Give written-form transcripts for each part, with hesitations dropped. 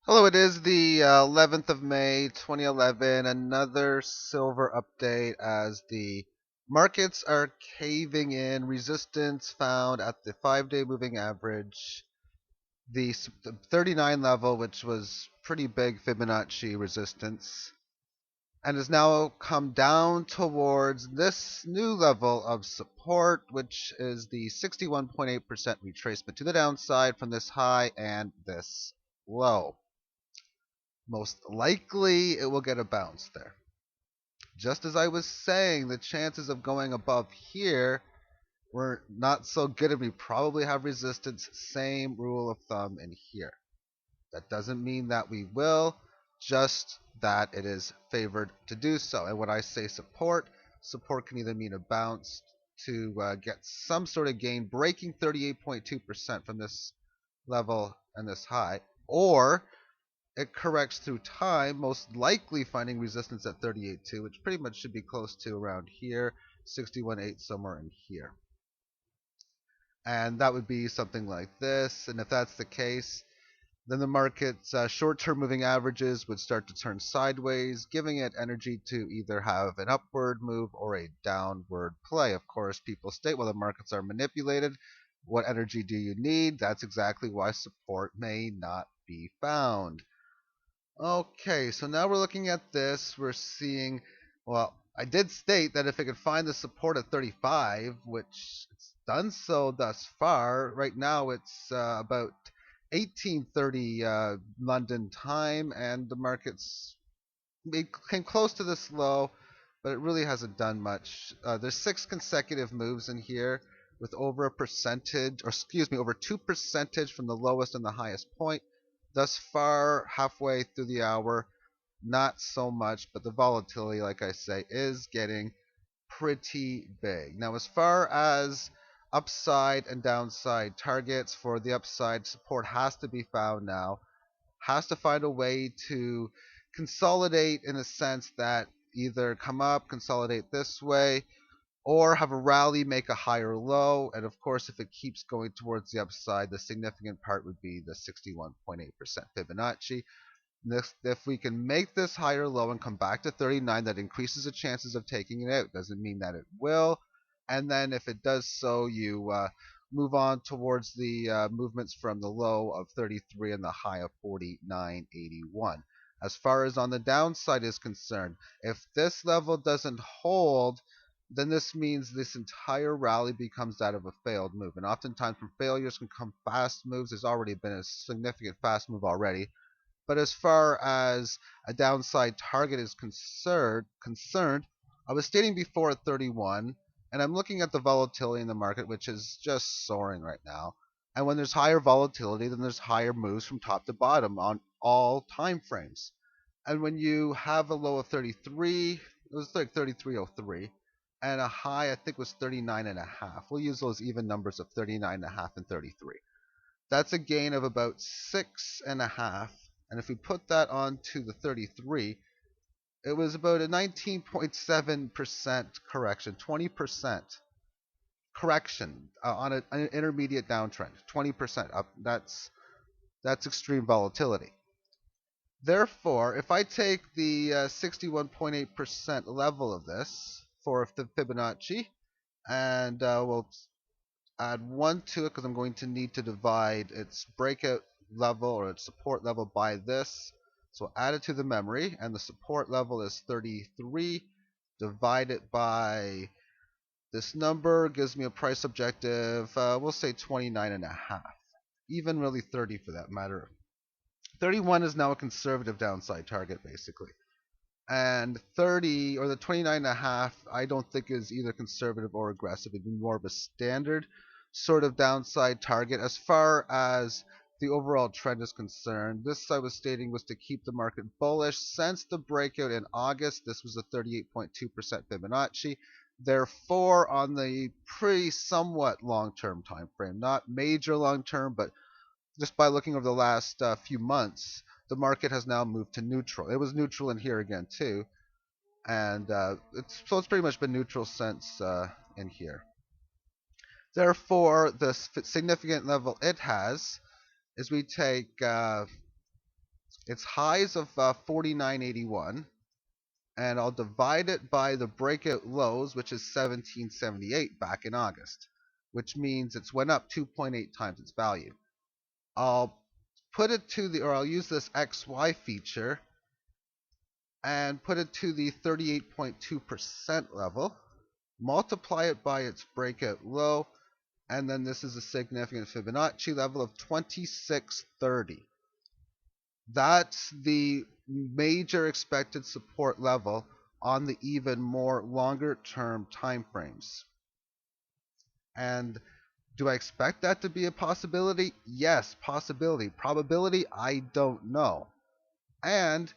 Hello, it is the 11th of May, 2011. Another silver update as the markets are caving in. Resistance found at the 5-day moving average, the 39 level, which was pretty big Fibonacci resistance, and has now come down towards this new level of support, which is the 61.8% retracement to the downside from this high and this low. Most likely it will get a bounce there. Just as I was saying, the chances of going above here were not so good, and we probably have resistance. Same rule of thumb in here. That doesn't mean that we will, just that it is favored to do so. And when I say support, support can either mean a bounce to get some sort of gain, breaking 38.2% from this level and this high, or it corrects through time, most likely finding resistance at 38.2, which pretty much should be close to around here, 61.8 somewhere in here. And that would be something like this. And if that's the case, then the market's short-term moving averages would start to turn sideways, giving it energy to either have an upward move or a downward play. Of course, people state, well, the markets are manipulated. What energy do you need? That's exactly why support may not be found. Okay, so now we're looking at this. We're seeing, well, I did state that if it could find the support at 35, which it's done so thus far. Right now it's about 18:30 London time, and the market's came close to this low, but it really hasn't done much. There's 6 consecutive moves in here with over a percentage, or excuse me, over 2% from the lowest and the highest point. Thus far, halfway through the hour, not so much, but the volatility, like I say, is getting pretty big. Now, as far as upside and downside targets, for the upside, support has to be found now, has to find a way to consolidate in a sense that either come up, consolidate this way, or have a rally make a higher low. And of course, if it keeps going towards the upside, the significant part would be the 61.8% Fibonacci. If we can make this higher low and come back to 39, that increases the chances of taking it out. Doesn't mean that it will. And then if it does so, you move on towards the movements from the low of 33 and the high of 49.81. As far as on the downside is concerned, if this level doesn't hold, then this means this entire rally becomes that of a failed move. And oftentimes from failures can come fast moves. There's already been a significant fast move already. But as far as a downside target is concerned, I was stating before at 31, and I'm looking at the volatility in the market, which is just soaring right now. And when there's higher volatility, then there's higher moves from top to bottom on all time frames. And when you have a low of 33, it was like 33.03, and a high I think was 39.5. We'll use those even numbers of 39.5 and 33. That's a gain of about 6.5. And if we put that onto the 33, it was about a 19.7% correction, 20% correction on an intermediate downtrend, 20% up. That's extreme volatility. Therefore, if I take the 61.8% level of this for the Fibonacci, and we'll add 1 to it because I'm going to need to divide its breakout level or its support level by this. So add it to the memory, and the support level is 33. Divide it by this number gives me a price objective, we'll say 29.5. Even really 30 for that matter. 31 is now a conservative downside target, basically. And 30, or the 29.5, I don't think is either conservative or aggressive. It'd be more of a standard sort of downside target. As far as the overall trend is concerned, this I was stating was to keep the market bullish. Since the breakout in August, this was a 38.2% Fibonacci. Therefore, on the pretty somewhat long-term time frame, not major long-term, but just by looking over the last few months, the market has now moved to neutral. It was neutral in here again too, and it's pretty much been neutral since in here. Therefore, the significant level it has is we take Its highs of 49.81, and I'll divide it by the breakout lows, which is 1778 back in August, which means it's went up 2.8 times its value. I'll put it to the, or I'll use this XY feature and put it to the 38.2% level, multiply it by its breakout low, and then this is a significant Fibonacci level of 2630. That's the major expected support level on the even more longer term time frames. And do I expect that to be a possibility? Yes, possibility. Probability, I don't know. And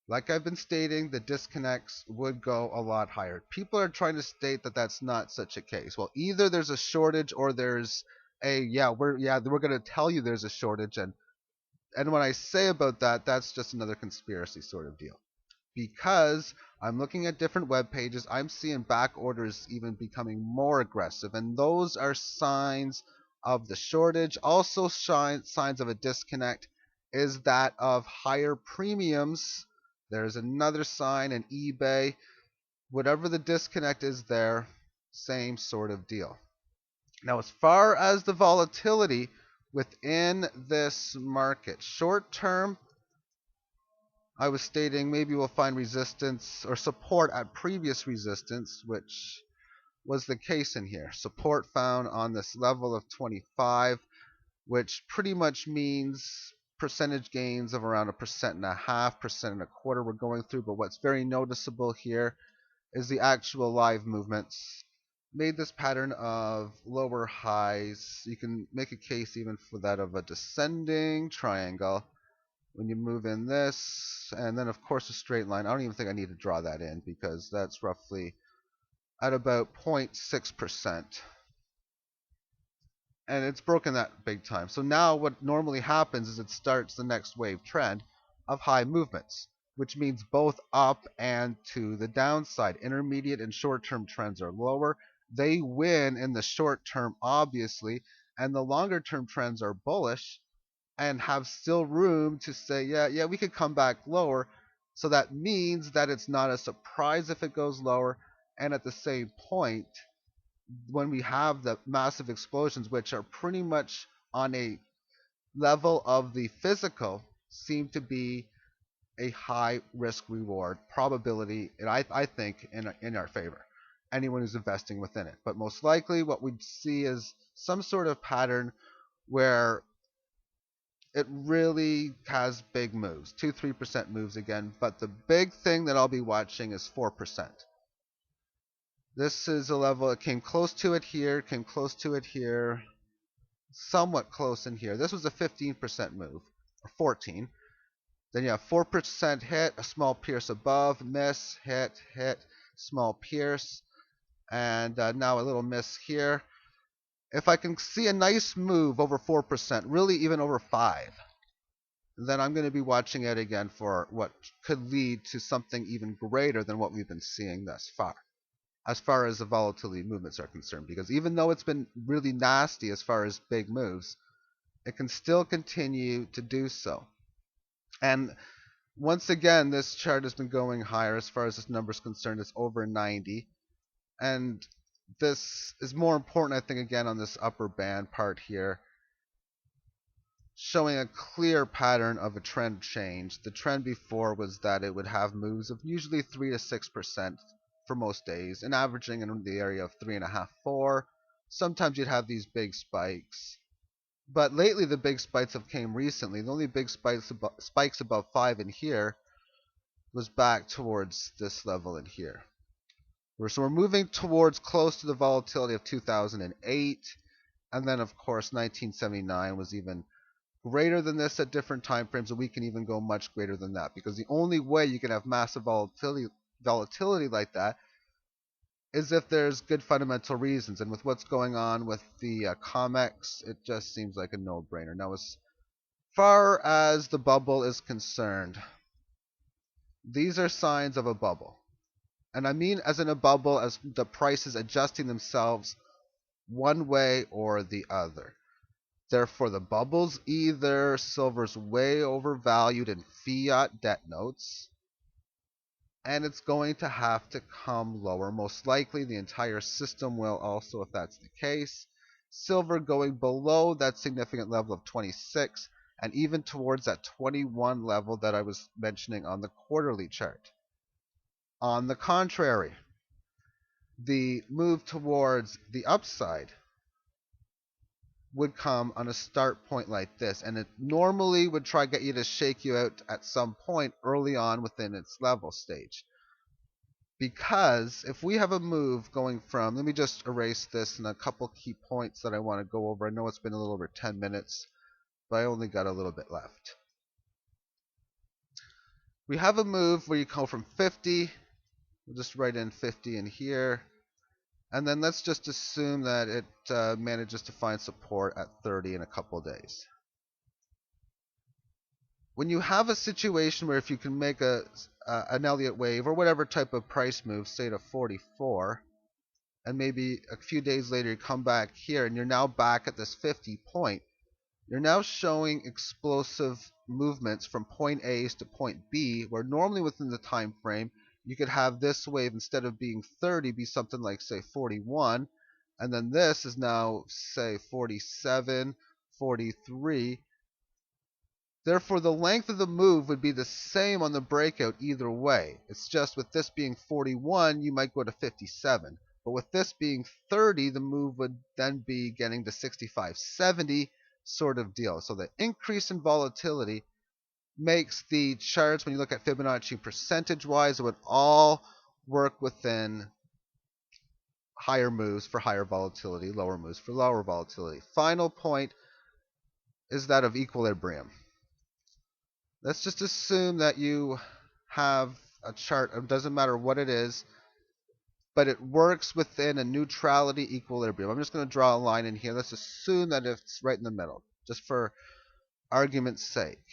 like I've been stating, the disconnects would go a lot higher. People are trying to state that that's not such a case. Well, either there's a shortage or there's we're going to tell you there's a shortage, and when I say about that, that's just another conspiracy sort of deal. Because I'm looking at different web pages, I'm seeing back orders even becoming more aggressive, and those are signs of the shortage. Also, signs of a disconnect is that of higher premiums. There's another sign in eBay. Whatever the disconnect is there, same sort of deal. Now, as far as the volatility within this market, short term, I was stating maybe we'll find resistance or support at previous resistance, which was the case in here. Support found on this level of 25, which pretty much means percentage gains of around 1.5%, 1.25% we're going through. But what's very noticeable here is the actual live movements made this pattern of lower highs. You can make a case even for that of a descending triangle when you move in this, and then of course a straight line. I don't even think I need to draw that in because that's roughly at about 0.6%. And it's broken that big time. So now what normally happens is it starts the next wave trend of high movements, which means both up and to the downside. Intermediate and short-term trends are lower. They win in the short term, obviously, and the longer term trends are bullish and have still room to say, yeah, we could come back lower. So that means that it's not a surprise if it goes lower. And at the same point, when we have the massive explosions, which are pretty much on a level of the physical, seem to be a high risk reward probability, and I think in our favor, anyone who's investing within it. But most likely what we'd see is some sort of pattern where it really has big moves, 2-3% moves again. But the big thing that I'll be watching is 4%. This is a level that came close to it here, came close to it here, somewhat close in here. This was a 15% move, or 14. Then you have 4% hit, a small pierce above, miss, hit, small pierce, and now a little miss here. If I can see a nice move over 4%, really even over 5, then I'm going to be watching it again for what could lead to something even greater than what we've been seeing thus far, as far as the volatility movements are concerned. Because even though it's been really nasty as far as big moves, it can still continue to do so. And once again, this chart has been going higher as far as this number is concerned. It's over 90. And this is more important, I think, again, on this upper band part here, showing a clear pattern of a trend change. The trend before was that it would have moves of usually 3 to 6% for most days, and averaging in the area of 3.5, 4. Sometimes you'd have these big spikes. But lately the big spikes have came recently. The only big spikes above 5 in here was back towards this level in here. So we're moving towards close to the volatility of 2008. And then, of course, 1979 was even greater than this at different time frames. And we can even go much greater than that. Because the only way you can have massive volatility like that is if there's good fundamental reasons. And with what's going on with the COMEX, it just seems like a no-brainer. Now, as far as the bubble is concerned, these are signs of a bubble. And I mean as in a bubble, as the prices adjusting themselves one way or the other. Therefore, the bubbles, either silver's way overvalued in fiat debt notes, and it's going to have to come lower. Most likely, the entire system will also, if that's the case. Silver going below that significant level of 26, and even towards that 21 level that I was mentioning on the quarterly chart. On the contrary, the move towards the upside would come on a start point like this, and it normally would try to get you to shake you out at some point early on within its level stage. Because if we have a move going from, let me just erase this and a couple key points that I want to go over. I know it's been a little over 10 minutes, but I only got a little bit left. We have a move where you go from 50, we'll just write in 50 in here, and then let's just assume that it manages to find support at 30 in a couple days. When you have a situation where if you can make an Elliott wave or whatever type of price move, say to 44, and maybe a few days later you come back here and you're now back at this 50 point, you're now showing explosive movements from point A to point B, where normally within the time frame you could have this wave, instead of being 30, be something like, say, 41, and then this is now, say, 47, 43. Therefore, the length of the move would be the same on the breakout either way. It's just with this being 41, you might go to 57. But with this being 30, the move would then be getting to 65, 70 sort of deal. So the increase in volatility makes the charts, when you look at Fibonacci percentage-wise, it would all work within higher moves for higher volatility, lower moves for lower volatility. Final point is that of equilibrium. Let's just assume that you have a chart, it doesn't matter what it is, but it works within a neutrality equilibrium. I'm just going to draw a line in here. Let's assume that it's right in the middle, just for argument's sake.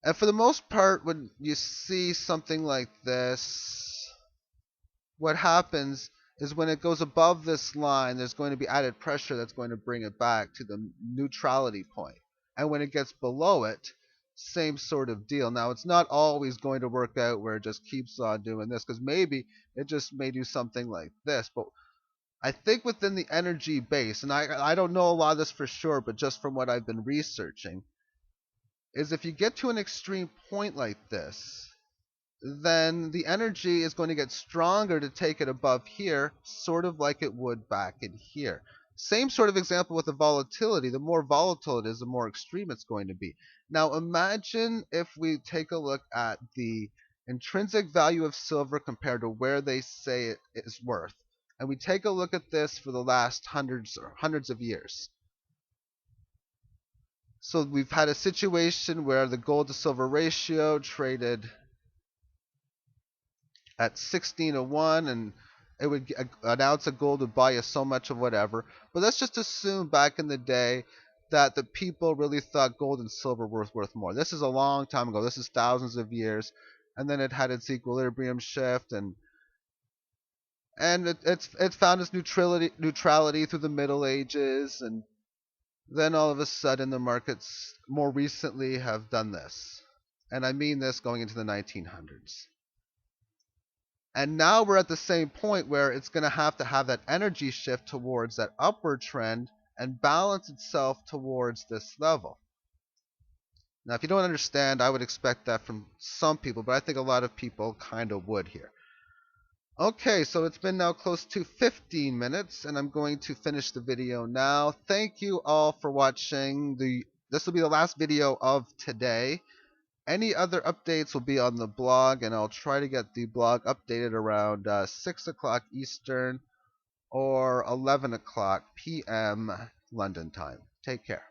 And for the most part, when you see something like this, what happens is when it goes above this line, there's going to be added pressure that's going to bring it back to the neutrality point. And when it gets below it, same sort of deal. Now, it's not always going to work out where it just keeps on doing this, because maybe it just may do something like this. But I think within the energy base, and I don't know a lot of this for sure, but just from what I've been researching, is if you get to an extreme point like this, then the energy is going to get stronger to take it above here, sort of like it would back in here. Same sort of example with the volatility. The more volatile it is, the more extreme it's going to be. Now imagine if we take a look at the intrinsic value of silver compared to where they say it is worth. And we take a look at this for the last hundreds of years. So we've had a situation where the gold to silver ratio traded at 16:1, and it would, an ounce of gold would buy you so much of whatever. But let's just assume back in the day that the people really thought gold and silver were worth more. This is a long time ago. This is thousands of years. And then it had its equilibrium shift, and it found its neutrality through the Middle Ages, and then all of a sudden the markets more recently have done this. And I mean this going into the 1900s. And now we're at the same point where it's going to have that energy shift towards that upward trend and balance itself towards this level. Now, if you don't understand, I would expect that from some people, but I think a lot of people kind of would here. Okay, so it's been now close to 15 minutes, and I'm going to finish the video now. Thank you all for watching. This will be the last video of today. Any other updates will be on the blog, and I'll try to get the blog updated around 6 o'clock Eastern or 11 o'clock p.m. London time. Take care.